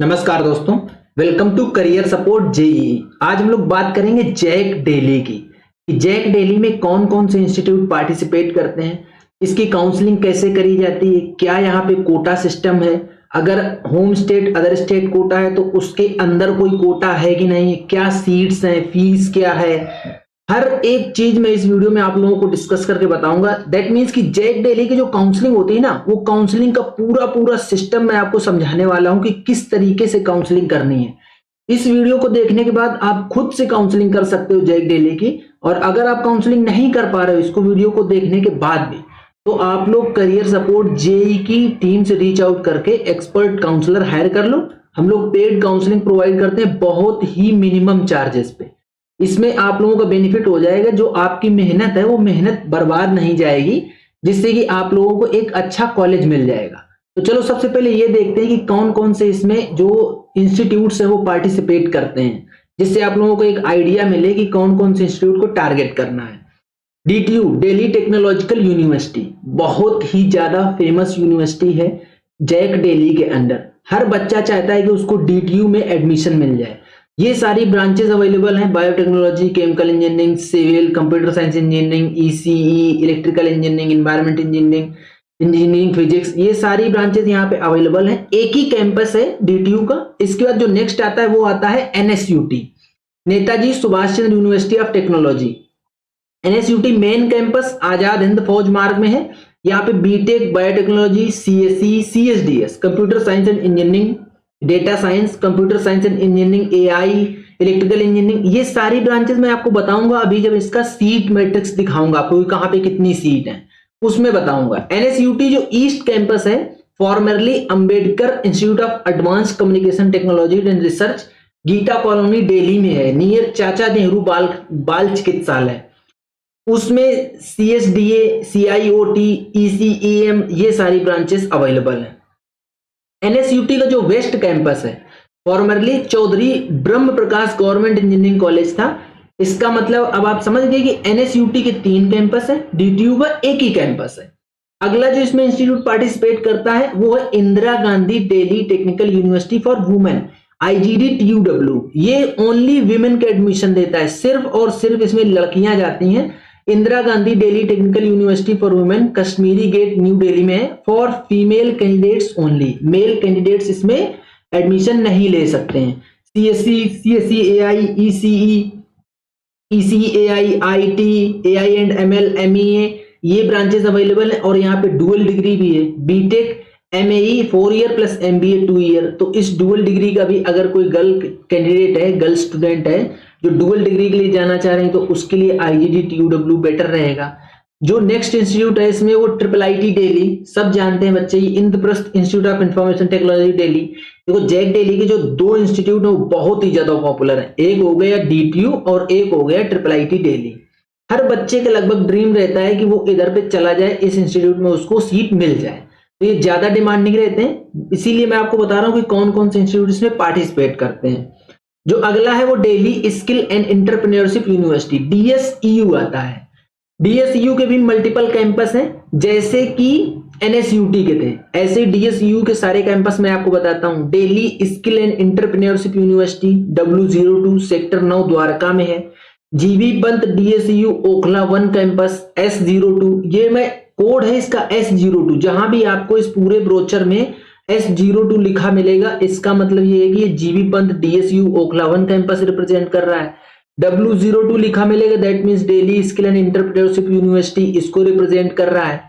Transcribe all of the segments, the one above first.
नमस्कार दोस्तों, welcome to career support JEE. आज हम लोग बात करेंगे जैक डेली की कि जैक डेली में कौन कौन से इंस्टीट्यूट पार्टिसिपेट करते हैं, इसकी काउंसलिंग कैसे करी जाती है, क्या यहाँ पे कोटा सिस्टम है, अगर home state other state quota है तो उसके अंदर कोई कोटा है कि नहीं, क्या सीट्स हैं, फीस क्या है, हर एक चीज मैं इस वीडियो में आप लोगों को डिस्कस करके बताऊंगा। दैट मीन्स कि जैक डेली की जो काउंसलिंग होती है ना, वो काउंसलिंग का पूरा पूरा सिस्टम मैं आपको समझाने वाला हूं कि किस तरीके से काउंसलिंग करनी है। इस वीडियो को देखने के बाद आप खुद से काउंसलिंग कर सकते हो जैक डेली की। और अगर आप काउंसलिंग नहीं कर पा रहे हो इसको वीडियो को देखने के बाद भी, तो आप लोग करियर सपोर्ट जेईई की टीम से रीच आउट करके एक्सपर्ट काउंसलर हायर कर लो। हम लोग पेड काउंसलिंग प्रोवाइड करते हैं बहुत ही मिनिमम चार्जेस पे। इसमें आप लोगों का बेनिफिट हो जाएगा, जो आपकी मेहनत है वो मेहनत बर्बाद नहीं जाएगी, जिससे कि आप लोगों को एक अच्छा कॉलेज मिल जाएगा। तो चलो सबसे पहले ये देखते हैं कि कौन कौन से इसमें जो इंस्टीट्यूट्स है वो पार्टिसिपेट करते हैं, जिससे आप लोगों को एक आइडिया मिले कि कौन कौन से इंस्टीट्यूट को टारगेट करना है। डीटीयू, दिल्ली टेक्नोलॉजिकल यूनिवर्सिटी, बहुत ही ज्यादा फेमस यूनिवर्सिटी है जैक दिल्ली के अंडर। हर बच्चा चाहता है कि उसको डीटीयू में एडमिशन मिल जाए। ये सारी ब्रांचेस अवेलेबल हैं, biotechnology, chemical engineering, civil, computer science engineering, ECE, electrical engineering, environment engineering, engineering physics, ये सारी ब्रांचेस यहाँ पे अवेलेबल हैं। एक ही कैंपस है डीटीयू का। इसके बाद जो नेक्स्ट आता है वो आता है NSUT, Netaji Subhash Chandra university of technology. NSUT main campus Azad Hind Fauj Marg में है। यहाँ पे B Tech, biotechnology, CSE, CSDS, computer science and engineering, data science, computer science and engineering, AI, electrical engineering, ये सारी ब्रांचेस मैं आपको बताऊंगा अभी जब इसका सीट मैट्रिक्स दिखाऊंगा आपको कहां पे कितनी सीट है, उसमें बताऊंगा। एनएसयूटी जो ईस्ट कैंपस है, formerly Ambedkar institute of advance communication technology and research, Geeta colony Delhi में है, नियर चाचा नेहरू बाल चिकित्सालय। उसमें सीएसडीए, सीआईओटी, ईसीईएम, ये सारी ब्रांचेस अवेलेबल हैं। एनएसयूटी का जो वेस्ट कैंपस है, फॉर्मरली चौधरी ब्रह्म प्रकाश गवर्नमेंट इंजीनियरिंग कॉलेज था। इसका मतलब अब आप समझ गए कि एनएसयूटी के 3 कैंपस है, डीटीयू का एक ही कैंपस है। अगला जो इसमें इंस्टीट्यूट पार्टिसिपेट करता है वो है Indira Gandhi Delhi technical university for women, IGDTUW। ये ओनली विमेन के एडमिशन देता है, सिर्फ और सिर्फ इसमें लड़कियां जाती हैं। Indira Gandhi Delhi technical university for women, Kashmiri gate, new Delhi में है। For female candidates only, male candidates इसमें एडमिशन नहीं ले सकते हैं। CSC, CSCAI, ECE, ECAI, IT, AI and ML, MEA, ये ब्रांचेस अवेलेबल है। और यहाँ पे डुअल डिग्री भी है, B Tech, MAE 4 year plus MBA 2 year. तो इस डुअल डिग्री का भी अगर कोई गर्ल कैंडिडेट है, गर्ल स्टूडेंट है जो डुअल डिग्री के लिए जाना चाह रहे हैं, तो उसके लिए IGDTUW बेटर रहेगा। जो नेक्स्ट इंस्टीट्यूट है इसमें वो IIIT दिल्ली, सब जानते हैं बच्चे, Indraprastha institute of information technology Delhi. देखो जैक दिल्ली के जो 2 इंस्टीट्यूट है वो बहुत ही ज्यादा पॉपुलर है, एक हो गया डीटीयू और एक हो गया IIIT दिल्ली। हर बच्चे का लगभग ड्रीम रहता है कि वो इधर पे चला जाए, इस इंस्टीट्यूट में उसको सीट मिल जाए। तो ये ज्यादा डिमांडिंग रहते हैं, इसीलिए मैं आपको बता रहा हूँ कि कौन कौन से इंस्टीट्यूट इसमें पार्टिसिपेट करते हैं। जो अगला है वो Delhi skill and entrepreneurship university, DSEU आता है। DSEU के भी मल्टीपल कैंपस हैं, जैसे कि एनएसयूटी के थे, ऐसे DSEU के सारे कैंपस मैं आपको बताता हूं। Delhi skill and entrepreneurship university W02 sector 9 Dwarka में है। GB Pant DSEU Okhla 1 campus S02, ये मैं कोड है इसका S02, जहां भी आपको इस पूरे ब्रोचर में S02 लिखा मिलेगा, इसका मतलब ये है कि ये GB Pant DSU Okhla 1 campus represent कर रहा है। W02 लिखा मिलेगा, that means Delhi skill and entrepreneurship university, इसको रिप्रेजेंट कर रहा है।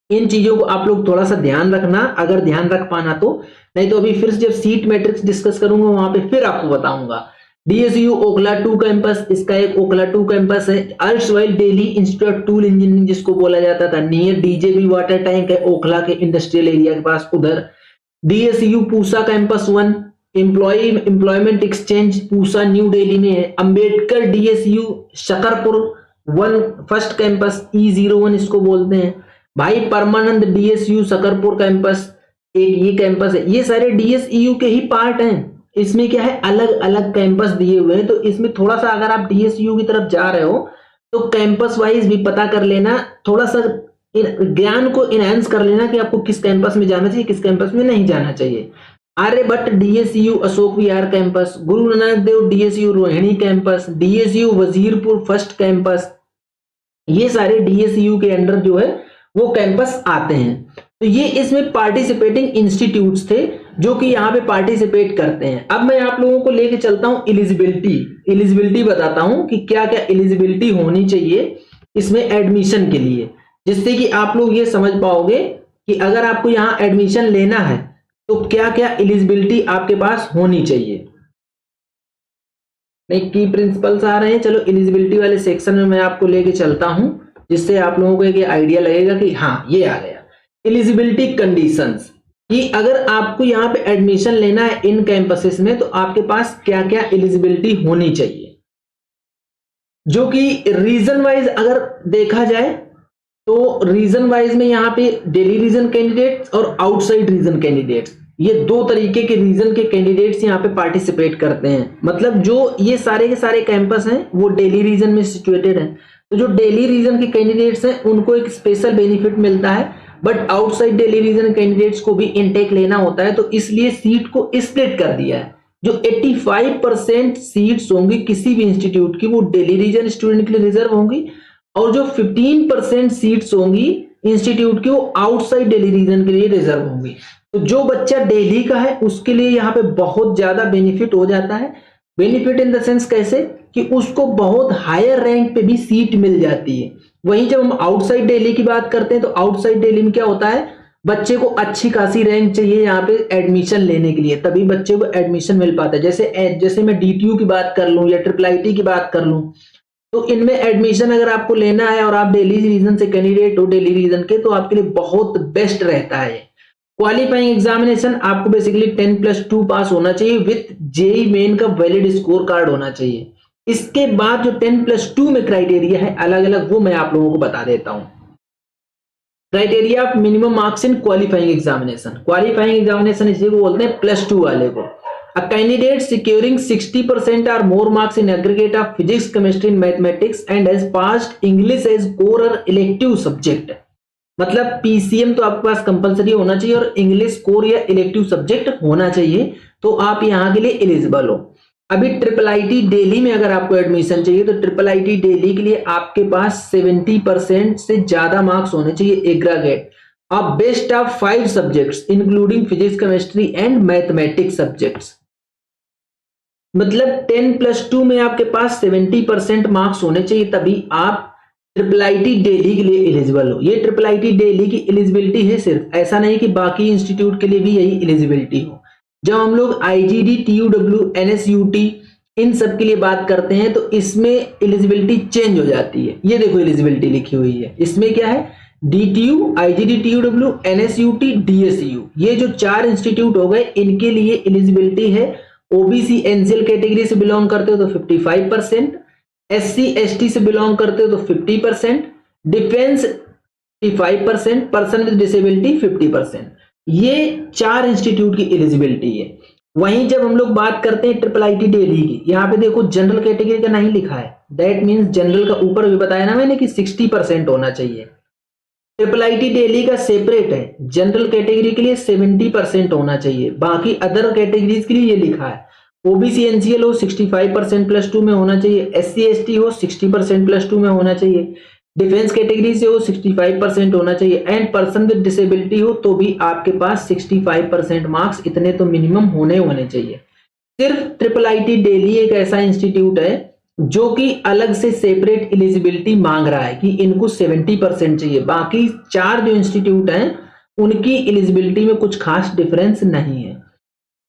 इन चीजों को आप लोग थोड़ा सा ध्यान रखना, अगर ध्यान रख पाना तो, नहीं तो अभी फिर जब सीट मैट्रिक्स डिस्कस करूंगा वहां पे फिर आपको बताऊंगा। DSU ओखला 2 कैंपस, इसका एक ओखला 2 कैंपस है। अर्शवाइल Delhi institute of tool engineering जिसको बोला जाता था, नियर डीजेबी वाटर टैंक है ओखला के इंडस्ट्रियल एरिया के पास, उधर। DSU Pusa campus 1, employment exchange Pusa new Delhi में है। Ambedkar DSU Shakarpur 1 first campus, E01 इसको बोलते हैं। भाई परमानंद DSU शकरपुर कैंपस, एक ये कैंपस है। ये सारे DSEU के ही पार्ट हैं। इसमें क्या है, अलग अलग कैंपस दिए हुए हैं, तो इसमें थोड़ा सा अगर आप DSU की तरफ जा रहे हो तो कैंपस वाइज भी पता कर लेना, थोड़ा सा ज्ञान को इनहेंस कर लेना कि आपको किस कैंपस में जाना चाहिए, किस कैंपस में नहीं जाना चाहिए। Aryabhatt DSU Ashok Vihar campus, Guru Nanak Dev DSU Rohini campus, DSU Wazirpur first campus, ये सारे डीएसयू के अंडर जो है वो कैंपस आते हैं। तो ये इसमें पार्टिसिपेटिंग इंस्टीट्यूट्स थे जो कि यहाँ पे पार्टिसिपेट करते हैं। अब मैं आप लोगों को लेके चलता हूँ एलिजिबिलिटी बताता हूँ कि क्या क्या एलिजिबिलिटी होनी चाहिए इसमें एडमिशन के लिए, जिससे कि आप लोग ये समझ पाओगे कि अगर आपको यहाँ एडमिशन लेना है तो क्या क्या एलिजिबिलिटी आपके पास होनी चाहिए। की प्रिंसिपल्स आ रहे हैं, चलो एलिजिबिलिटी वाले सेक्शन में मैं आपको लेके चलता हूं, जिससे आप लोगों को एक आइडिया लगेगा कि हाँ ये आ गया। एलिजिबिलिटी कंडीशंस कि अगर आपको यहाँ पे एडमिशन लेना है इन कैंपसेस में तो आपके पास क्या क्या एलिजिबिलिटी होनी चाहिए, जो कि रीजन वाइज अगर देखा जाए तो रीजन वाइज में यहाँ पे दिल्ली रीजन कैंडिडेट्स और आउटसाइड रीजन कैंडिडेट्स, ये दो तरीके के रीजन के कैंडिडेट्स यहाँ पे पार्टिसिपेट करते हैं। मतलब जो ये सारे के सारे कैंपस हैं वो दिल्ली रीजन में सिचुएटेड हैं, तो जो दिल्ली रीजन के कैंडिडेट्स हैं उनको एक स्पेशल बेनिफिट मिलता है, but outside Delhi region candidates को भी इनटेक लेना होता है, तो इसलिए सीट को स्प्लिट कर दिया है। जो 85% सीट्स होंगी किसी भी इंस्टीट्यूट की वो दिल्ली रीजन स्टूडेंट के लिए रिजर्व होंगी, और जो 15% सीट्स होंगी इंस्टीट्यूट की वो आउटसाइड दिल्ली रीजन के लिए रिजर्व होंगी। तो जो बच्चा दिल्ली का है उसके लिए यहाँ पे बहुत ज्यादा बेनिफिट हो जाता है। बेनिफिट इन द सेंस कैसे कि उसको बहुत हायर रैंक पे भी सीट मिल जाती है। वहीं जब हम आउटसाइड दिल्ली की बात करते हैं तो आउटसाइड दिल्ली में क्या होता है, बच्चे को अच्छी खासी रैंक चाहिए यहाँ पे एडमिशन लेने के लिए, तभी बच्चे को एडमिशन मिल पाता है। जैसे मैं DTU की बात कर लूं या IIIT की बात कर लूं, तो इनमें एडमिशन अगर आपको लेना है और आप दिल्ली रीजन से कैंडिडेट हो दिल्ली रीजन के, तो आपके लिए बहुत बेस्ट रहता है। क्वालिफाइंग एग्जामिनेशन आपको बेसिकली 10+2 पास होना चाहिए विथ जेई मेन का वैलिड स्कोर कार्ड होना चाहिए। इसके बाद जो 10+2 में क्राइटेरिया है अलग अलग, वो मैं आप लोगों को बता देता हूं। Criteria of minimum marks in qualifying examination इसी को बोलते हैं +2 वाले को। A candidate securing 60% or more marks in aggregate of physics, chemistry and mathematics and has passed English as core or elective subject, मतलब PCM तो आपके पास कंपलसरी होना चाहिए और इंग्लिश कोर या इलेक्टिव सब्जेक्ट होना चाहिए, तो आप यहाँ के लिए एलिजिबल हो। अभी IIIT दिल्ली में अगर आपको एडमिशन चाहिए तो IIIT दिल्ली के लिए आपके पास 70% से ज्यादा मार्क्स होने चाहिए aggregate of best of 5 subjects including physics, chemistry and mathematics subjects. मतलब 10+2 में आपके पास 70% मार्क्स होने चाहिए, तभी आप IIIT दिल्ली के लिए एलिजिबल हो। ये IIIT दिल्ली की एलिजिबिलिटी है सिर्फ, ऐसा नहीं कि बाकी इंस्टीट्यूट के लिए भी यही एलिजिबिलिटी हो। जब हम लोग IGD, TUW, NSUT इन सब के लिए बात करते हैं तो इसमें एलिजिबिलिटी चेंज हो जाती है। ये देखो एलिजिबिलिटी लिखी हुई है, इसमें क्या है, DTU, IGD, TUW, NSUT, DSU, ये जो 4 इंस्टीट्यूट हो गए इनके लिए एलिजिबिलिटी है। OBC NCL कैटेगरी से बिलोंग करते हो तो 55%, SC ST से बिलोंग करते हो तो 50%, डिफेंस 55%, पर्सन विद डिसेबिलिटी 50%। ये 4 इंस्टीट्यूट की एलिजिबिलिटी है। वहीं जब हम लोग बात करते हैं IIIT दिल्ली की, यहाँ पे देखो जनरल कैटेगरी का नहीं लिखा है, दैट मीन्स जनरल का ऊपर भी बताया ना मैंने कि 60% होना चाहिए। IIIT दिल्ली का सेपरेट है, जनरल कैटेगरी के लिए 70% होना चाहिए, बाकी अदर कैटेगरीज के लिए ये लिखा है। OBC NCL हो 65% +2 में होना चाहिए, SC ST हो 60% +2 में होना चाहिए, डिफेंस कैटेगरी से हो 65% होना चाहिए, एंड पर्सन विद डिसेबिलिटी हो तो भी आपके पास 65% मार्क्स इतने तो मिनिमम होने चाहिए। सिर्फ IIIT दिल्ली एक ऐसा इंस्टीट्यूट है जो कि अलग से सेपरेट एलिजिबिलिटी मांग रहा है कि इनको 70% चाहिए, बाकी 4 जो इंस्टीट्यूट हैं उनकी एलिजिबिलिटी में कुछ खास डिफरेंस नहीं है।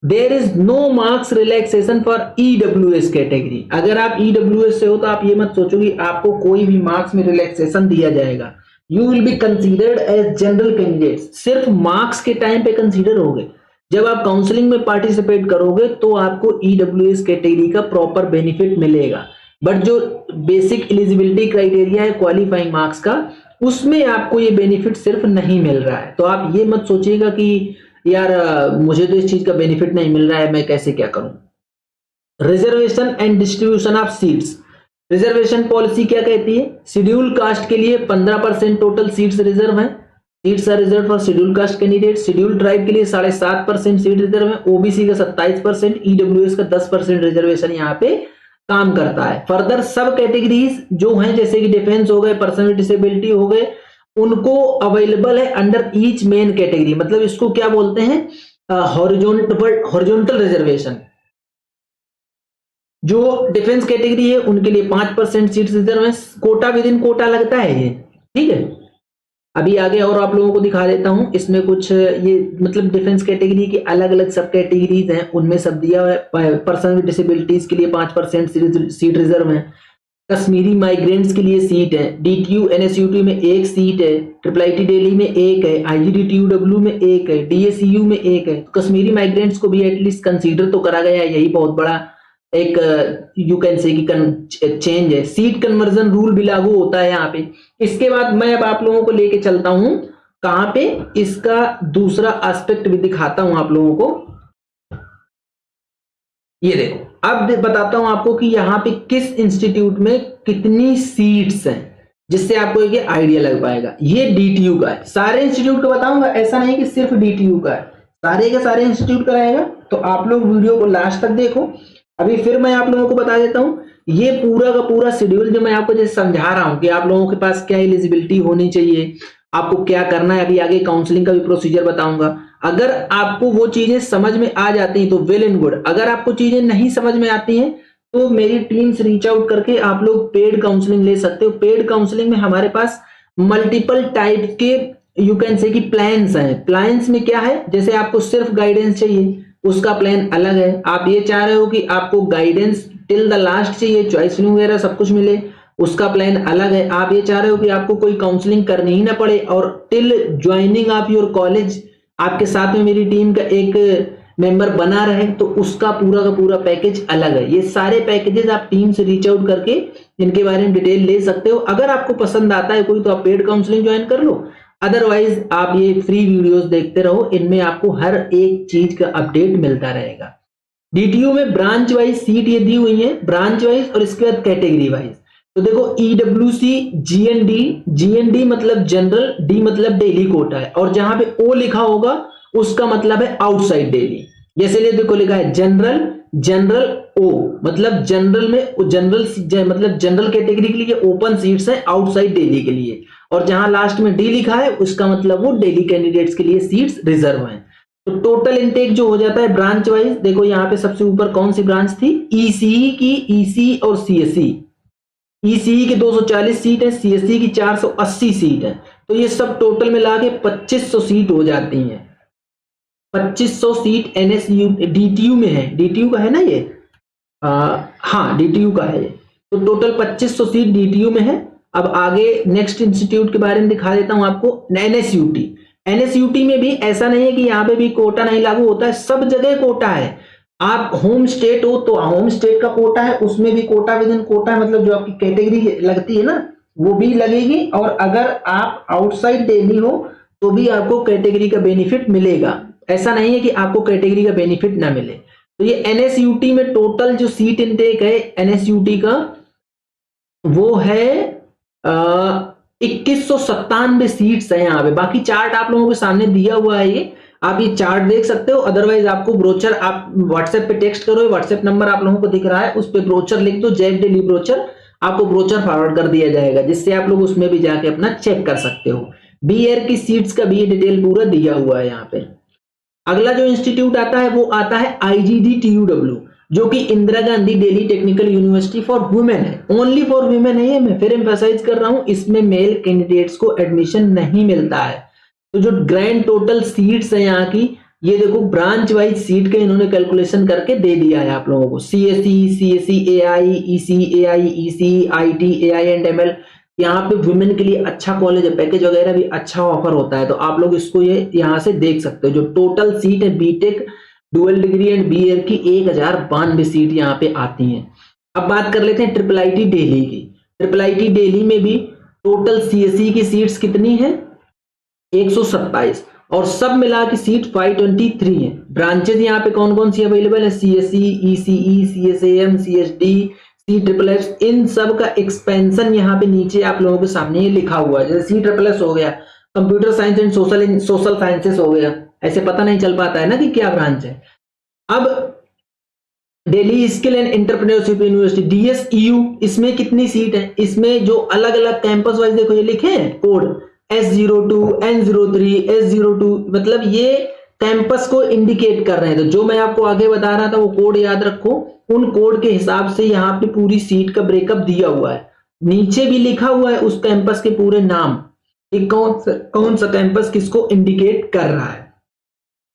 There is no marks relaxation for EWS category. अगर आप EWS से हो तो आप ये मत सोचो कि आपको कोई भी मार्क्स में रिलैक्सेशन दिया जाएगा। You will be considered as general candidate, सिर्फ मार्क्स के टाइम पे कंसीडर होगे। जब आप काउंसलिंग में पार्टिसिपेट करोगे तो आपको EWS कैटेगरी का प्रॉपर बेनिफिट मिलेगा, बट जो बेसिक एलिजिबिलिटी क्राइटेरिया है क्वालिफाइंग मार्क्स का, उसमें आपको ये बेनिफिट सिर्फ नहीं मिल रहा है। तो आप ये मत सोचिएगा कि यार मुझे तो इस चीज का बेनिफिट नहीं मिल रहा है, मैं कैसे क्या करूं। Reservation and distribution of seats, reservation policy क्या कहती है, शेड्यूल कास्ट के लिए 15% टोटल सीट्स रिजर्व है, seats are reserve for schedule caste candidate. Schedule tribe के लिए 7.5% सीट रिजर्व है, ओबीसी का 27%, ईडब्ल्यूएस का 10% रिजर्वेशन यहाँ पे काम करता है। फर्दर सब कैटेगरीज जो हैं जैसे कि डिफेंस हो गए, पर्सन विद डिसेबिलिटी हो गए, उनको अवेलेबल है अंडर ईच मेन कैटेगरी, मतलब इसको क्या बोलते हैं, हॉरिजॉन्टल रिजर्वेशन। जो डिफेंस कैटेगरी है उनके लिए 5% सीट रिजर्व है, कोटा विद इन कोटा लगता है ये, ठीक है। अभी आगे और आप लोगों को दिखा देता हूं, इसमें कुछ ये मतलब डिफेंस कैटेगरी की अलग अलग सब कैटेगरीज हैं, उनमें सब दिया है। पर्सन विद डिसेबिलिटीज के लिए 5% सीट रिजर्व है, कश्मीरी माइग्रेंट्स के लिए सीट है, डीटीयू एनएसयूटी में 1 सीट है, ट्रिपल आईटी दिल्ली में 1 है, आईजीडीटीयूडब्ल्यू में 1 है, डीएसयू में 1 है। तो कश्मीरी माइग्रेंट्स को भी एटलीस्ट कंसीडर तो करा गया है, यही बहुत बड़ा एक यू कैन से की चेंज है। सीट कन्वर्जन रूल भी लागू होता है यहाँ पे। इसके बाद मैं अब आप लोगों को लेके चलता हूं कहां पे, इसका दूसरा एस्पेक्ट भी दिखाता हूं आप लोगों को। ये देखो, अब बताता हूं आपको कि यहाँ पे किस इंस्टीट्यूट में कितनी सीट्स हैं, जिससे आपको एक आइडिया लग पाएगा। ये डीटीयू का है, सारे इंस्टीट्यूट का बताऊंगा, ऐसा नहीं कि सिर्फ डीटीयू का है, सारे के सारे इंस्टीट्यूट का रहेगा। तो आप लोग वीडियो को लास्ट तक देखो। अभी फिर मैं आप लोगों को बता देता हूं, ये पूरा का पूरा शेड्यूल जो मैं आपको जैसे समझा रहा हूं कि आप लोगों के पास क्या एलिजिबिलिटी होनी चाहिए, आपको क्या करना है। अभी आगे काउंसलिंग का भी प्रोसीजर बताऊंगा। अगर आपको वो चीजें समझ में आ जाती हैं तो वेल एंड गुड, अगर आपको चीजें नहीं समझ में आती हैं तो मेरी टीम से रीच आउट करके आप लोग पेड काउंसलिंग ले सकते हो। पेड काउंसलिंग में हमारे पास मल्टीपल टाइप के यू कैन से कि प्लान्स हैं। प्लान्स में क्या है, जैसे आपको सिर्फ गाइडेंस चाहिए उसका प्लान अलग है। आप ये चाह रहे हो कि आपको गाइडेंस टिल द लास्ट चाहिए, चॉइस फिलिंग वगैरह सब कुछ मिले, उसका प्लान अलग है। आप ये चाह रहे हो कि आपको कोई काउंसलिंग करनी ही ना पड़े और till joining of your college आपके साथ में मेरी टीम का एक मेंबर बना रहे, तो उसका पूरा का पूरा पैकेज अलग है। ये सारे पैकेजेस आप टीम से रीच आउट करके इनके बारे में डिटेल ले सकते हो। अगर आपको पसंद आता है कोई तो आप पेड काउंसलिंग ज्वाइन कर लो, अदरवाइज आप ये फ्री वीडियोस देखते रहो, इनमें आपको हर एक चीज का अपडेट मिलता रहेगा। डीटीयू में ब्रांच वाइज सीट ये दी हुई है, ब्रांच वाइज और इसके बाद कैटेगरी वाइज। तो देखो ईडब्ल्यूसी, जीएनडी, जीएनडी मतलब जनरल, डी मतलब डेली कोटा है, और जहां पे ओ लिखा होगा उसका मतलब है आउटसाइड डेली। जैसे लिए देखो लिखा है जनरल, जनरल ओ मतलब जनरल में जनरल मतलब जनरल कैटेगरी के लिए ओपन सीट्स है, आउटसाइड दिल्ली के लिए, और जहां लास्ट में डी लिखा है उसका मतलब वो दिल्ली कैंडिडेट्स के लिए सीट्स रिजर्व हैं। तो टोटल इनटेक जो हो जाता है ब्रांच वाइज, देखो यहाँ पे सबसे ऊपर कौन सी ब्रांच थी, ईसीई की, ईसी और सीएसई। ईसीई की 240 सीट है, सीएसई की 480 सीट है, तो ये सब टोटल मिला के 2500 सीट हो जाती हैं। 2500 सीट एनएसयू डीटीयू में है, डीटीयू का है ना ये, हाँ डीटीयू का है ये। तो टोटल 2500 सीट डीटीयू में है। अब आगे नेक्स्ट इंस्टीट्यूट के बारे में दिखा देता हूं आपको, एनएसयूटी। एनएसयूटी में भी ऐसा नहीं है कि यहाँ पे भी कोटा नहीं लागू होता है, सब जगह कोटा है। आप होम स्टेट हो तो होम स्टेट का कोटा है, उसमें भी कोटा विद इन कोटा है, मतलब जो आपकी कैटेगरी लगती है ना वो भी लगेगी। और अगर आप आउटसाइड दिल्ली हो तो भी आपको कैटेगरी का बेनिफिट मिलेगा, ऐसा नहीं है कि आपको कैटेगरी का बेनिफिट ना मिले। तो ये एनएसयूटी में टोटल जो सीट इनटेक है एनएसयूटी का वो है 2197 सीट्स है यहाँ पे। बाकी चार्ट आप लोगों के सामने दिया हुआ है, ये आप ये चार्ट देख सकते हो। अदरवाइज आपको ब्रोचर आप व्हाट्सएप पे टेक्स्ट करो, व्हाट्सएप नंबर आप लोगों को दिख रहा है, उस पे ब्रोचर लिख दो, जैक डेली ब्रोचर, आपको ब्रोचर फॉरवर्ड कर दिया जाएगा, जिससे आप लोग उसमें भी जाके अपना चेक कर सकते हो। बीएर की सीट्स का भी ये डिटेल पूरा दिया हुआ है यहाँ पे। अगला जो इंस्टीट्यूट आता है वो आता है आईजीडीटीयूडब्ल्यू, जो कि Indira Gandhi Delhi technical university for women है, ओनली फॉर वुमेन है। ये मैं फिर एम्फसाइज कर रहा हूं, इसमें मेल कैंडिडेट्स को एडमिशन नहीं मिलता है। तो जो ग्रैंड टोटल सीट्स है यहाँ की, ये देखो ब्रांच वाइज सीट के इन्होंने कैलकुलेशन करके दे दिया है आप लोगों को। CSE, CSE AI, EC AI, EC IT, AI and ML, यहाँ पे वुमेन के लिए अच्छा कॉलेज है, पैकेज वगैरह भी अच्छा ऑफर होता है। तो आप लोग इसको ये यहाँ से देख सकते हो। जो टोटल सीट है बीटेक, डुअल डिग्री एंड बीएर की 1092 सीट यहाँ पे आती हैं। अब बात कर लेते हैं ट्रिपल आईटी दिल्ली की। ट्रिपल आईटी दिल्ली में भी टोटल सीएसई की सीट्स कितनी है, 127, और सब मिला के सीट 523 है। ब्रांचेज यहाँ पे कौन कौन सी अवेलेबल है, CSE, ECE, CSAM, CSD, C++, इन सब का एक्सपेंशन यहाँ पे नीचे आप लोगों के सामने ये लिखा हुआ है। जैसे C++ हो गया, computer science and social sciences हो गया, ऐसे पता नहीं चल पाता है ना कि क्या ब्रांच है। अब Delhi skill and entrepreneurship university DSEU, इसमें कितनी सीट है? इसमें जो अलग अलग कैंपस वाइज देखो ये लिखे हैं कोड S02, N03, S02, मतलब ये कैंपस को इंडिकेट कर रहे हैं। तो जो मैं आपको आगे बता रहा था वो कोड याद रखो, उन कोड के हिसाब से यहाँ पे पूरी सीट का ब्रेकअप दिया हुआ है। नीचे भी लिखा हुआ है उस कैंपस के पूरे नाम, कि कौन सा कैंपस किसको इंडिकेट कर रहा है।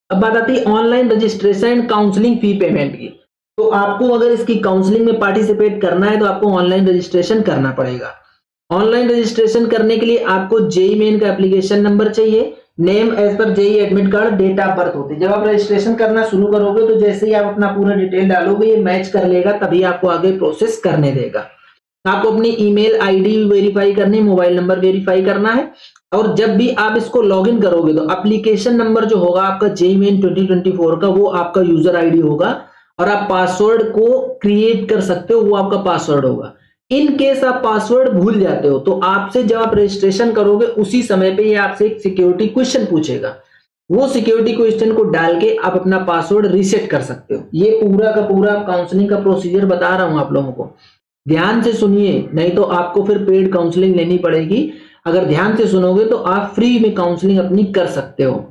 अब बात आती है online registration and counselling fee payment की। तो आपको अगर इसकी काउंसलिंग में पार्टिसिपेट करना है तो आपको ऑनलाइन रजिस्ट्रेशन करना पड़ेगा। ऑनलाइन रजिस्ट्रेशन करने के लिए आपको जेईई मेन का एप्लीकेशन नंबर चाहिए, name as per JEE admit card, date of birth होती है। जब आप रजिस्ट्रेशन करना शुरू करोगे तो जैसे ही आप अपना पूरा डिटेल डालोगे ये मैच कर लेगा, तभी आपको आगे प्रोसेस करने देगा। आपको अपनी ईमेल आईडी वेरीफाई करनी, मोबाइल नंबर वेरीफाई करना है। और जब भी आप इसको लॉगिन करोगे तो एप्लीकेशन नंबर जो होगा आपका जेईई मेन 2024 का, वो आपका यूजर आईडी होगा और आप पासवर्ड को क्रिएट कर सकते हो, वो आपका पासवर्ड होगा। इन केस आप पासवर्ड भूल जाते हो तो आपसे जब आप रजिस्ट्रेशन करोगे उसी समय पे ये आपसे एक सिक्योरिटी क्वेश्चन पूछेगा, वो सिक्योरिटी क्वेश्चन को डाल के आप अपना पासवर्ड रीसेट कर सकते हो। ये पूरा का पूरा काउंसलिंग का प्रोसीजर बता रहा हूं आप लोगों को, ध्यान से सुनिए, नहीं तो आपको फिर पेड काउंसलिंग लेनी पड़ेगी। अगर ध्यान से सुनोगे तो आप फ्री में काउंसलिंग अपनी कर सकते हो।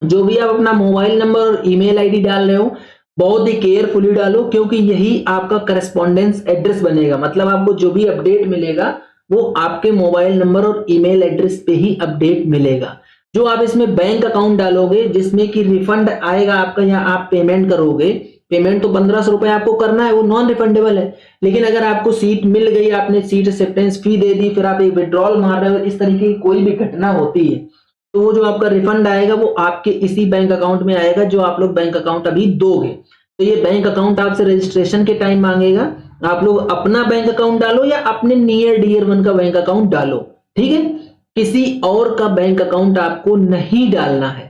जो भी आप अपना मोबाइल नंबर और ईमेल आईडी डाल रहे हो बहुत ही केयरफुली डालो, क्योंकि यही आपका करस्पॉन्डेंस एड्रेस बनेगा। मतलब आपको जो भी अपडेट मिलेगा वो आपके मोबाइल नंबर और ईमेल एड्रेस पे ही अपडेट मिलेगा। जो आप इसमें बैंक अकाउंट डालोगे जिसमें कि रिफंड आएगा आपका, या आप पेमेंट करोगे, पेमेंट तो 1500 रुपए आपको करना है, वो नॉन रिफंडेबल है। लेकिन अगर आपको सीट मिल गई, आपने सीट एक्सेप्टेंस फी दे दी, फिर आप एक विड्रॉल मार रहे हो, इस तरीके की कोई भी घटना होती है तो वो जो आपका रिफंड आएगा वो आपके इसी बैंक अकाउंट में आएगा जो आप लोग बैंक अकाउंट अभी दोगे। तो ये बैंक अकाउंट आपसे रजिस्ट्रेशन के टाइम मांगेगा, आप लोग अपना बैंक अकाउंट डालो या अपने नियर डियर वन का बैंक अकाउंट डालो, ठीक है। किसी और का बैंक अकाउंट आपको नहीं डालना है।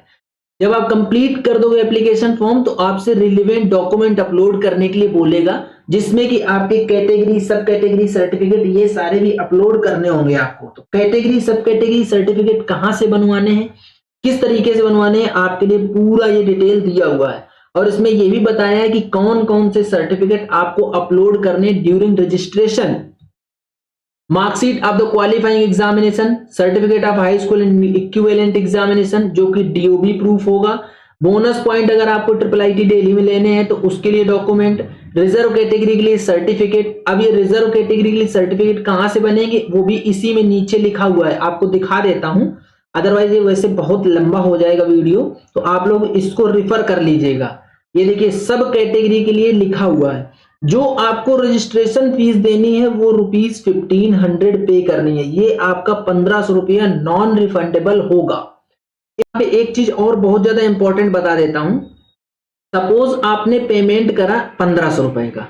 जब आप कंप्लीट कर दोगे एप्लीकेशन फॉर्म तो आपसे रिलेवेंट डॉक्यूमेंट अपलोड करने के लिए बोलेगा, जिसमें कि आपके कैटेगरी, सब कैटेगरी सर्टिफिकेट ये सारे भी अपलोड करने होंगे आपको। तो कैटेगरी, सब कैटेगरी सर्टिफिकेट कहां से बनवाने हैं, किस तरीके से बनवाने हैं, आपके लिए पूरा ये डिटेल दिया हुआ है। और इसमें ये भी बताया है कि कौन कौन से सर्टिफिकेट आपको अपलोड करने during registration. Marksheet of the qualifying examination, certificate of high school equivalent examination जो कि DOB प्रूफ होगा, बोनस पॉइंट अगर आपको IIIT दिल्ली में लेने हैं तो उसके लिए डॉक्यूमेंट, रिजर्व कैटेगरी के लिए सर्टिफिकेट। अब ये रिजर्व कैटेगरी के लिए सर्टिफिकेट कहां से बनेंगे वो भी इसी में नीचे लिखा हुआ है, आपको दिखा देता हूं, अदरवाइज ये वैसे बहुत लंबा हो जाएगा वीडियो, तो आप लोग इसको रिफर कर लीजिएगा। ये देखिए सब कैटेगरी के लिए लिखा हुआ है। जो आपको रजिस्ट्रेशन फीस देनी है वो ₹1500 पे करनी है, ये आपका 1500 रुपया नॉन रिफंडेबल होगा। यहाँ पे एक चीज और बहुत ज्यादा इंपॉर्टेंट बता देता हूं, सपोज आपने पेमेंट करा 1500 रुपए का,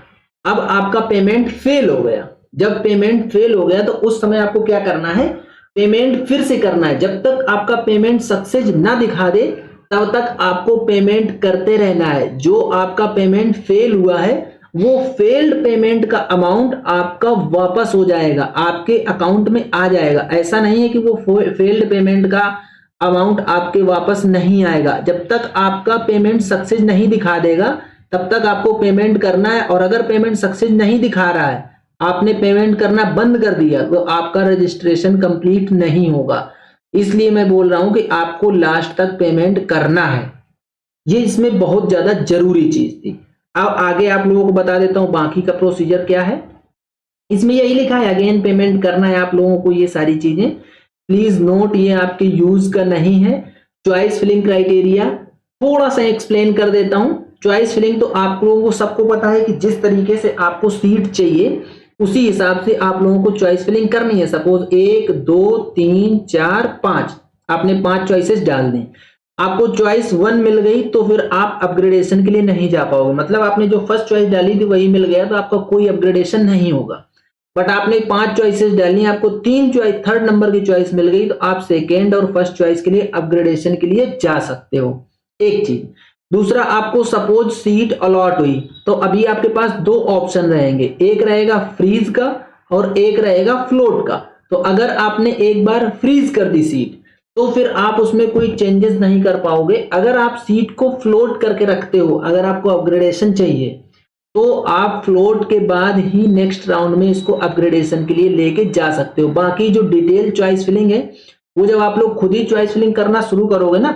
अब आपका पेमेंट फेल हो गया। जब पेमेंट फेल हो गया तो उस समय आपको क्या करना है, पेमेंट फिर से करना है। जब तक आपका पेमेंट सक्सेस ना दिखा दे तब तक आपको पेमेंट करते रहना है। जो आपका पेमेंट फेल हुआ है वो फेल्ड पेमेंट का अमाउंट आपका वापस हो जाएगा, आपके अकाउंट में आ जाएगा। ऐसा नहीं है कि वो फेल्ड पेमेंट का अमाउंट आपके वापस नहीं आएगा। जब तक आपका पेमेंट सक्सेस नहीं दिखा देगा तब तक आपको पेमेंट करना है। और अगर पेमेंट सक्सेस नहीं दिखा रहा है, आपने पेमेंट करना बंद कर दिया, तो आपका रजिस्ट्रेशन कंप्लीट नहीं होगा। इसलिए मैं बोल रहा हूं कि आपको लास्ट तक पेमेंट करना है, ये इसमें बहुत ज्यादा जरूरी चीज थी। अब आगे आप लोगों को बता देता हूं बाकी का प्रोसीजर क्या है। इसमें यही लिखा है अगेन पेमेंट करना है आप लोगों को, ये सारी चीजें प्लीज नोट, ये आपके यूज का नहीं है। चॉइस फिलिंग क्राइटेरिया थोड़ा सा एक्सप्लेन कर देता हूं। चॉइस फिलिंग तो आप लोगों को सबको पता है कि जिस तरीके से आपको सीट चाहिए उसी हिसाब से आप लोगों को चॉइस फिलिंग करनी है। सपोज 1 2 3 4 5 आपने 5 चॉइसेस डाल दी, आपको चॉइस 1 मिल गई तो फिर आप अपग्रेडेशन के लिए नहीं जा पाओगे। मतलब आपने जो फर्स्ट चॉइस डाली थी वही मिल गया तो आपका कोई अपग्रेडेशन नहीं होगा। बट आपने 5 चॉइसेस डाली, आपको 3 चॉइस, थर्ड नंबर की चॉइस मिल गई तो आप सेकेंड और फर्स्ट चॉइस के लिए अपग्रेडेशन के लिए जा सकते हो। एक चीज। दूसरा, आपको सपोज सीट अलॉट हुई तो अभी आपके पास 2 ऑप्शन रहेंगे, एक रहेगा फ्रीज का और एक रहेगा फ्लोट का। तो अगर आपने एक बार फ्रीज कर दी सीट तो फिर आप उसमें कोई चेंजेस नहीं कर पाओगे। अगर आप सीट को फ्लोट करके रखते हो, अगर आपको अपग्रेडेशन चाहिए तो आप फ्लोट के बाद ही नेक्स्ट राउंड में इसको अपग्रेडेशन के लिए लेके जा सकते हो। बाकी जो डिटेल चॉइस फिलिंग है वो जब आप लोग खुद ही चॉइस फिलिंग करना शुरू करोगे ना,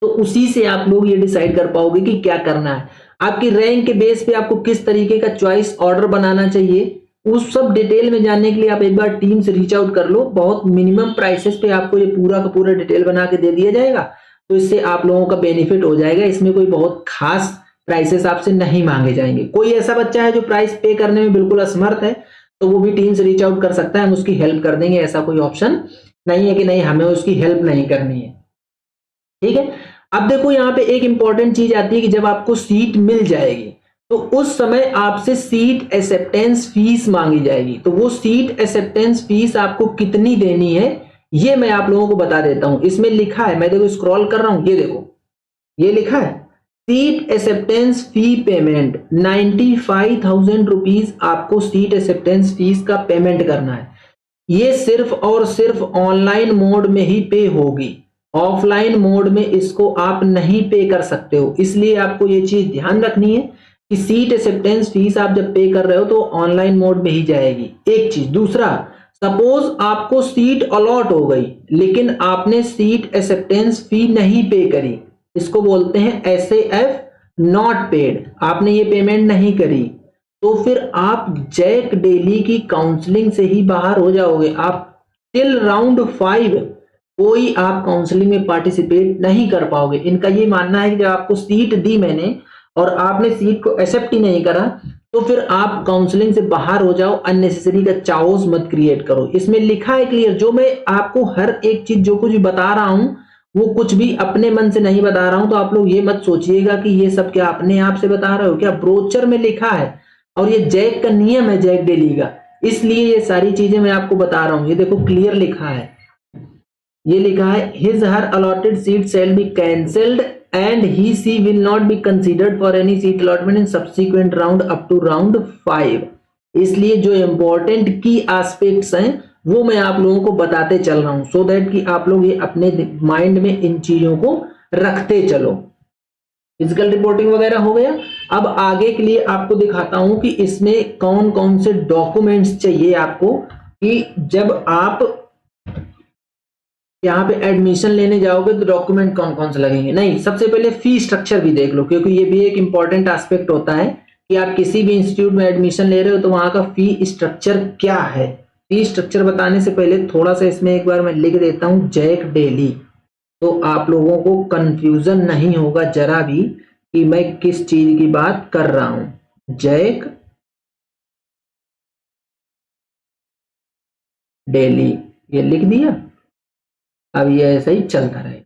तो उसी से आप लोग ये डिसाइड कर पाओगे कि क्या करना है। आपकी रैंक के बेस पे आपको किस तरीके का चॉइस ऑर्डर बनाना चाहिए, उस सब डिटेल में जानने के लिए आप एक बार टीम से रीच आउट कर लो। बहुत मिनिमम प्राइसेस पे आपको ये पूरा का पूरा डिटेल बना के दे दिया जाएगा, तो इससे आप लोगों का बेनिफिट हो जाएगा। इसमें कोई बहुत खास प्राइसेस आपसे नहीं मांगे जाएंगे। कोई ऐसा बच्चा है जो प्राइस पे करने में बिल्कुल असमर्थ है, तो वो भी टीम से रीच आउट कर सकता है, हम उसकी हेल्प कर देंगे। ऐसा कोई ऑप्शन नहीं है कि नहीं हमें उसकी हेल्प नहीं करनी है, ठीक है। अब देखो यहाँ पे एक इंपॉर्टेंट चीज आती है कि जब आपको सीट मिल जाएगी तो उस समय आपसे सीट एक्सेप्टेंस फीस मांगी जाएगी। तो वो सीट एक्सेप्टेंस फीस आपको कितनी देनी है ये मैं आप लोगों को बता देता हूं। इसमें लिखा है, मैं देखो स्क्रॉल कर रहा हूं, ये देखो ये लिखा है seat acceptance fee payment 95,000 rupees आपको सीट एक्सेप्टेंस फीस का पेमेंट करना है। ये सिर्फ और सिर्फ ऑनलाइन मोड में ही पे होगी, ऑफलाइन मोड में इसको आप नहीं पे कर सकते हो। इसलिए आपको ये चीज ध्यान रखनी है कि सीट एक्सेप्टेंस फीस आप जब पे कर रहे हो तो ऑनलाइन मोड में ही जाएगी, एक चीज। दूसरा, सपोज आपको सीट अलॉट हो गई लेकिन आपने सीट एक्सेप्टेंस फी नहीं पे करी, इसको बोलते हैं SAF नॉट पेड, आपने ये पेमेंट नहीं करी, तो फिर आप जैक डेली की काउंसलिंग से ही बाहर हो जाओगे। आप टिल राउंड 5 कोई आप काउंसलिंग में पार्टिसिपेट नहीं कर पाओगे। इनका ये मानना है कि जब आपको सीट दी मैंने और आपने सीट को एक्सेप्ट ही नहीं करा तो फिर आप काउंसलिंग से बाहर हो जाओ, अननेसेसरी का चाओस मत क्रिएट करो। इसमें लिखा है क्लियर, जो मैं आपको हर एक चीज जो कुछ भी बता रहा हूं वो कुछ भी अपने मन से नहीं बता रहा हूं। तो आप लोग ये मत सोचिएगा कि ये सब क्या अपने आप से बता रहे हो, क्या ब्रोचर में लिखा है और ये जैक का नियम है जैक डेली का, इसलिए ये सारी चीजें मैं आपको बता रहा हूं। ये देखो क्लियर लिखा है, ये लिखा है his her allotted seat shall be cancelled and he she will not be considered for any seat allotment in subsequent round up to round 5। इसलिए जो इंपॉर्टेंट की एस्पेक्ट्स हैं वो मैं आप लोगों को बताते चल रहा हूं, सो दैट कि आप लोग ये अपने माइंड में इन चीजों को रखते चलो। फिजिकल रिपोर्टिंग वगैरह हो गया। अब आगे के लिए आपको दिखाता हूं कि इसमें कौन कौन से डॉक्यूमेंट्स चाहिए आपको, कि जब आप यहाँ पे एडमिशन लेने जाओगे तो डॉक्यूमेंट कौन कौन से लगेंगे। नहीं, सबसे पहले फी स्ट्रक्चर भी देख लो, क्योंकि ये भी एक इंपॉर्टेंट एस्पेक्ट होता है कि आप किसी भी इंस्टीट्यूट में एडमिशन ले रहे हो तो वहां का फी स्ट्रक्चर क्या है। फी स्ट्रक्चर बताने से पहले थोड़ा सा इसमें एक बार मैं लिख देता हूं जैक डेली, तो आप लोगों को कंफ्यूजन नहीं होगा जरा भी कि मैं किस चीज की बात कर रहा हूं। जैक डेली ये लिख दिया, अब ये ऐसा ही चलता रहेगा।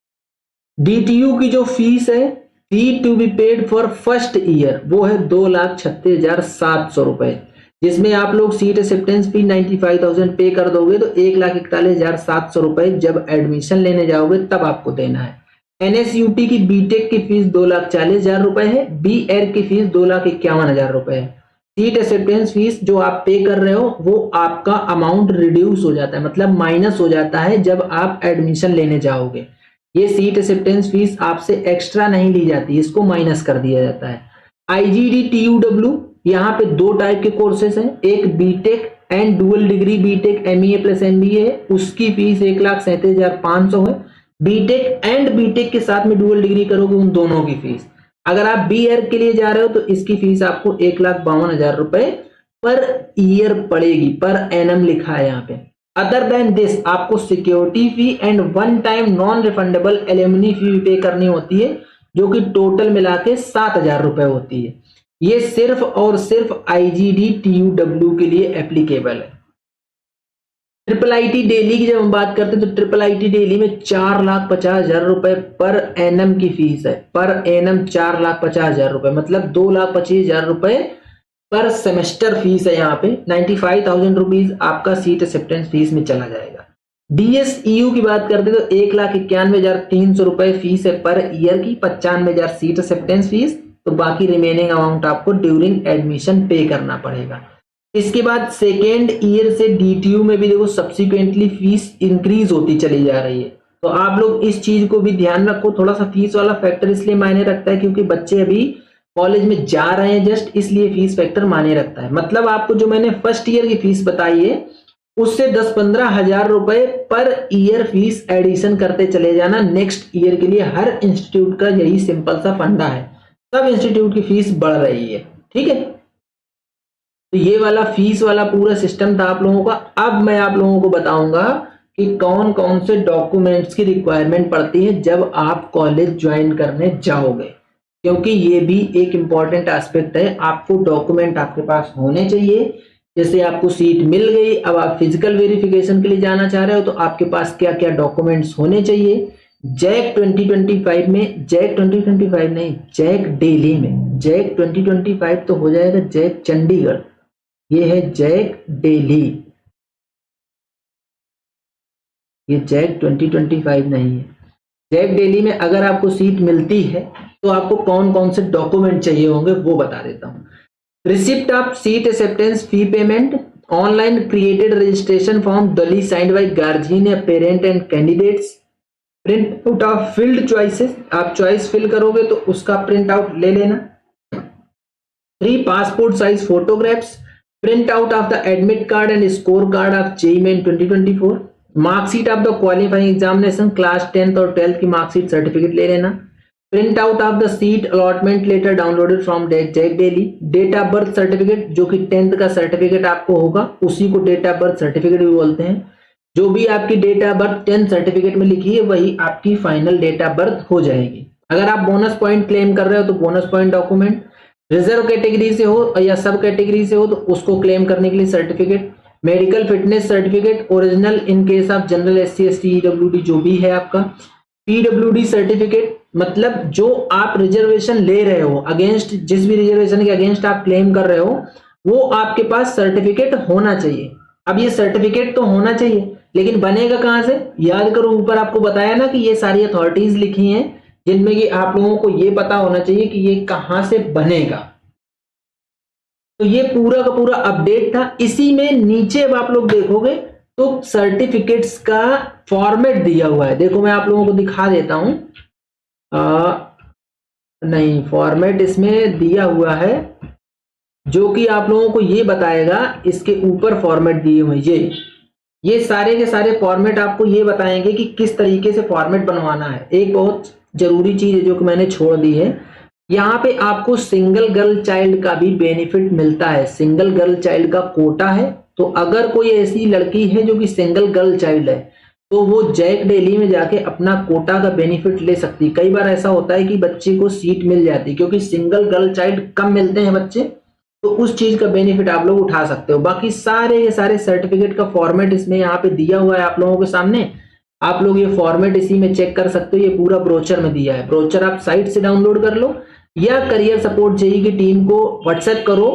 DTU की जो फीस है, fee to be paid for first year, वो है 2,36,700 रुपए, जिसमें आप लोग सीट एक्सेप्टेंस फी 95,000 पे कर दोगे तो 1,41,700 रुपए जब एडमिशन लेने जाओगे तब आपको देना है। NSUT की बीटेक की फीस 2,40,000 रुपए है, BEd की फीस 2,51,000 रुपए है। सीट एक्सेप्टेंस फीस जो आप पे कर रहे हो वो आपका अमाउंट रिड्यूस हो जाता है, मतलब माइनस हो जाता है जब आप एडमिशन लेने जाओगे। ये सीट एक्सेप्टेंस फीस आपसे एक्स्ट्रा नहीं ली जाती, इसको माइनस कर दिया जाता है। IGD TUW, यहाँ पे दो टाइप के कोर्सेस हैं, एक B Tech and dual degree B Tech MEA plus MBA है, उसकी फीस 1,37,500 है। बीटेक एंड बीटेक के साथ में डुअल डिग्री करोगे उन दोनों की फीस। अगर आप BEd के लिए जा रहे हो तो इसकी फीस आपको 1,52,000 रुपए पर ईयर पड़ेगी, पर एनम लिखा है यहाँ पे। अदर देन दिस आपको security fee and one time non refundable alumni fee पे करनी होती है, जो कि टोटल मिला के 7,000 रुपए होती है। ये सिर्फ और सिर्फ IGD TUW के लिए एप्लीकेबल है। IIIT दिल्ली की जब हम बात करते हैं तो IIIT दिल्ली में 4,50,000 रुपए पर एनम की फीस है, पर एनम 4,50,000 रुपए, मतलब 2,25,000 रुपए पर सेमेस्टर फीस है। यहाँ पे 95,000 रुपीज आपका सीट एक्सेप्टेंस फीस में चला जाएगा। DSEU की बात करते तो 1,91,300 रुपए फीस है पर ईयर की, 95,000 सीट एक्सेप्टेंस फीस, तो बाकी रिमेनिंग अमाउंट आपको ड्यूरिंग एडमिशन पे करना पड़ेगा। इसके बाद सेकेंड ईयर से DTU में भी देखो सब्सिक्वेंटली फीस इंक्रीज होती चली जा रही है। तो आप लोग इस चीज को भी ध्यान रखो। थोड़ा सा फीस वाला फैक्टर इसलिए मायने रखता है क्योंकि बच्चे अभी कॉलेज में जा रहे हैं जस्ट, इसलिए फीस फैक्टर मायने रखता है। मतलब आपको जो मैंने फर्स्ट ईयर की फीस बताई है उससे 10-15 हजार रुपए पर ईयर फीस एडिशन करते चले जाना नेक्स्ट ईयर के लिए। हर इंस्टीट्यूट का यही सिंपल सा फंडा है, सब इंस्टीट्यूट की फीस बढ़ रही है, ठीक है। तो ये वाला फीस वाला पूरा सिस्टम था आप लोगों का। अब मैं आप लोगों को बताऊंगा कि कौन कौन से डॉक्यूमेंट्स की रिक्वायरमेंट पड़ती है जब आप कॉलेज ज्वाइन करने जाओगे, क्योंकि ये भी एक इंपॉर्टेंट एस्पेक्ट है। आपको डॉक्यूमेंट आपके पास होने चाहिए। जैसे आपको सीट मिल गई, अब आप फिजिकल वेरिफिकेशन के लिए जाना चाह रहे हो तो आपके पास क्या क्या डॉक्यूमेंट्स होने चाहिए। जैक 2025 में, जैक 2025 नहीं, जैक दिल्ली में, जैक 2025 तो हो जाएगा जैक चंडीगढ़, ये है जैक दिल्ली, ये जैक 2025 नहीं है। जैक दिल्ली में अगर आपको सीट मिलती है तो आपको कौन कौन से डॉक्यूमेंट चाहिए होंगे वो बता देता हूं। Receipt of seat acceptance fee payment, online created registration form डली साइंड बाय गार्जियन या parent and candidates, print out of field choices, आप चॉइस फिल करोगे तो उसका प्रिंट आउट ले लेना। 3 passport size photographs, print out of the admit card and score card of JEE main 2024, marksheet of the qualifying examination class 10th और 12th की marksheet certificate ले लेना। Print out of the seat allotment letter downloaded from JAC Delhi, date of birth certificate, जो कि 10th का certificate आपको होगा उसी को डेट ऑफ बर्थ सर्टिफिकेट भी बोलते हैं। जो भी आपकी date of birth 10th certificate में लिखी है वही आपकी फाइनल डेट ऑफ बर्थ हो जाएगी। अगर आप बोनस पॉइंट क्लेम कर रहे हो तो bonus point document, reserve category से हो या सब कैटेगरी से हो तो उसको क्लेम करने के लिए certificate, medical fitness certificate original in case of general SC ST EWD जो भी है आपका, PWD सर्टिफिकेट, मतलब जो आप रिजर्वेशन ले रहे हो अगेंस्ट, जिस भी रिजर्वेशन के अगेंस्ट आप क्लेम कर रहे हो वो आपके पास सर्टिफिकेट होना चाहिए। अब ये सर्टिफिकेट तो होना चाहिए लेकिन बनेगा कहां से, याद करो ऊपर आपको बताया ना कि ये सारी अथॉरिटीज लिखी हैं जिनमें कि आप लोगों को ये पता होना चाहिए कि ये कहां से बनेगा। तो ये पूरा का पूरा अपडेट था। इसी में नीचे अब आप लोग देखोगे तो सर्टिफिकेट्स का फॉर्मेट दिया हुआ है। देखो मैं आप लोगों को दिखा देता हूं, नहीं फॉर्मेट इसमें दिया हुआ है जो कि आप लोगों को ये बताएगा, इसके ऊपर फॉर्मेट दिए हुए ये सारे के सारे फॉर्मेट आपको ये बताएंगे कि किस तरीके से फॉर्मेट बनवाना है। एक बहुत जरूरी चीज है जो कि मैंने छोड़ दी है, यहाँ पे आपको सिंगल गर्ल चाइल्ड का भी बेनिफिट मिलता है। सिंगल गर्ल चाइल्ड का कोटा है, तो अगर कोई ऐसी लड़की है जो कि सिंगल गर्ल चाइल्ड है तो वो जैक दिल्ली में जाके अपना कोटा का बेनिफिट ले सकती है। कई बार ऐसा होता है कि बच्चे को सीट मिल जाती है क्योंकि सिंगल गर्ल चाइल्ड कम मिलते हैं बच्चे, तो उस चीज का बेनिफिट आप लोग उठा सकते हो। बाकी सारे के सारे सर्टिफिकेट का फॉर्मेट इसमें यहाँ पे दिया हुआ है आप लोगों के सामने, आप लोग ये फॉर्मेट इसी में चेक कर सकते हो। ये पूरा ब्रोचर में दिया है, ब्रोचर आप साइट से डाउनलोड कर लो या करियर सपोर्ट जेईई की टीम को व्हाट्सएप करो,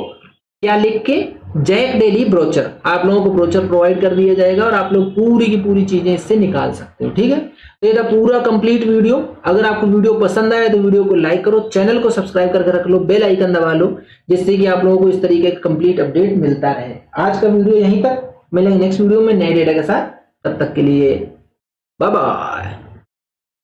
क्या लिख के, जैक दिल्ली ब्रोचर, आप लोगों को ब्रोचर प्रोवाइड कर दिया जाएगा और आप लोग पूरी की पूरी चीजें इससे निकाल सकते हो। ठीक है, तो ये था पूरा कंप्लीट वीडियो। अगर आपको वीडियो पसंद आया तो वीडियो को लाइक करो, चैनल को सब्सक्राइब करके रख लो, बेल आइकन दबा लो, जिससे कि आप लोगों को इस तरीके का कंप्लीट अपडेट मिलता रहे। आज का वीडियो यहीं तक, मिलेंगे नेक्स्ट वीडियो में नए डेटा के साथ, तब तक के लिए बाय बाय।